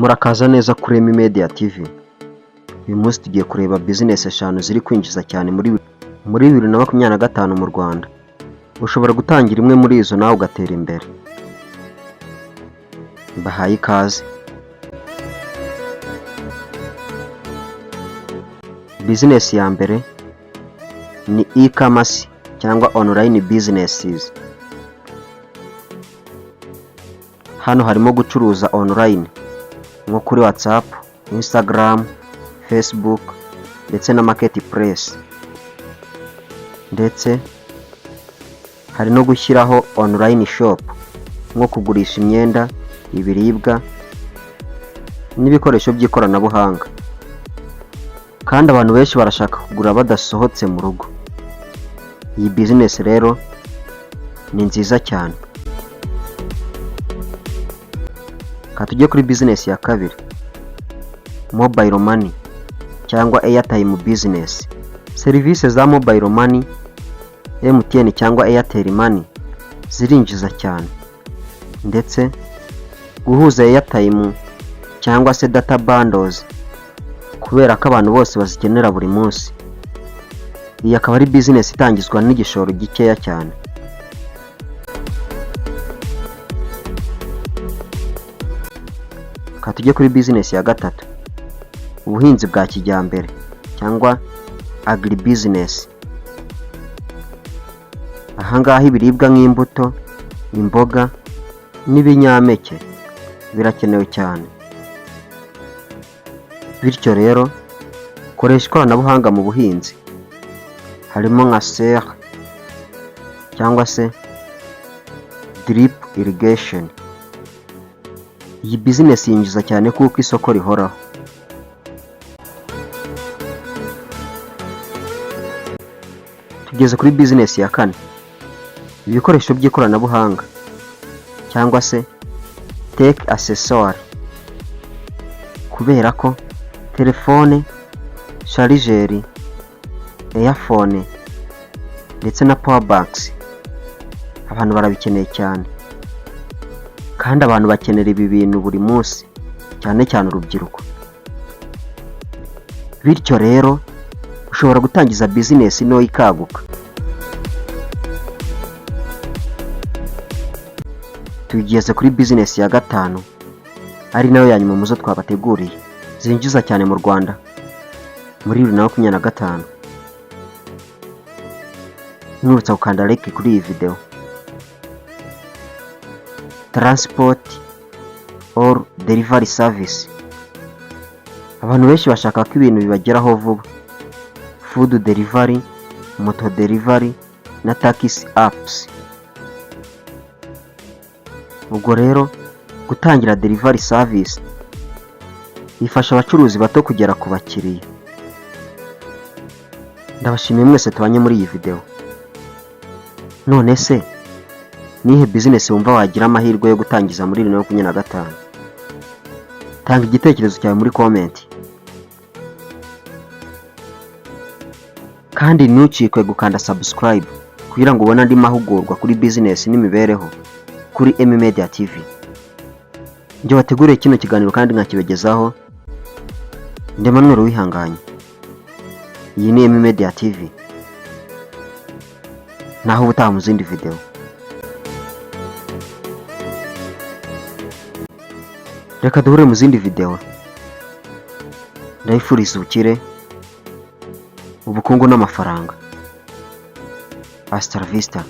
Murakaza neza kuri Emi Media TV. Uyu munsi tugiye kureba business 5 ziri kwinjiza cyane muri 2025 mu Rwanda. Ushobora gutangira imwe muri izo nawe ugatera imbere. Bahaye ikaze. Business ya mbere ni e-commerce cyangwa online businesses. Hano harimo gucuruza online nko kuri WhatsApp, Instagram, Facebook ndetse na marketplace. Ndetse hari no gushyiraho online shop nko kugurisha imyenda, ibiribwa n'ibikoresho by'ikoranabuhanga. Kandi abantu benshi barashaka kugura badasohotse mu rugo. Iyi business rero ni nziza cyane. Tujye kuri business ya kabiri, mobile money cyangwa airtime business. Serivisi za mobile money, MTN cyangwa Airtel money zirinjiza cyane, ndetse guhuza airtime cyangwa se data bundles kubera ko abantu bose bazikenera buri munsi. Iyi akaba ari business itangizwa n'igishoro gikeya cyane. Tujye kuri business ya gatatu, ubuhinzi bwa kijyambere cyangwa agri business. Ahangaha ibiribwa nk'imbuto, imboga n'ibinyampeke birakenewe cyane. Bityo rero koresha ikoranabuhanga mu buhinzi, harimo nka serre cyangwa se drip irrigation. Iyi business yinjiza cyane kuko isoko rihoraho. Tugeze kuri business ya kane, ibikoresho by'ikoranabuhanga cyangwa se tech accessory. Kubera ko telefone, chargeur, earphone ndetse na power banks abantu barabikeneye cyane. Kandi abantu bakenera ibi bintu buri munsi, cyane cyane urubyiruko. Bityo rero ushobora gutangiza business no ikaguka. Tugeze kuri business ya gatanu, ari nayo ya nyuma muzo twabateguriye, zinjiza cyane mu Rwanda muri 2025. Nurutsa ukanda like kuri iyi video. Transport or delivery service. Abantu benshi bashaka ko ibintu bibageraho vuba. Food delivery, moto delivery na taxi apps. Ubwo rero gutangira delivery service bifasha abacuruzi bato kugera ku bakiriya. Ndabashimiye mwese tubanye muri iyi video. None se nihe business wumva wagira amahirwe yo gutangiza muri 2025? Tanga igitekerezo cyawe muri comment. Kandi ntucikwe gukanda subscribe kugira ngo ubone andi mahugurwa kuri business n'imibereho kuri Emi Media TV. Njye wateguriye kino kiganiro kandi nkakibegezaho Emmanuel Wihanganye. Iyi ni Emi Media TV. Naho ubutaha mu zindi video. Reka duhure mu zindi video. Ndayifuriza ubukire, ubukungu n'amafaranga. Hasta la vista.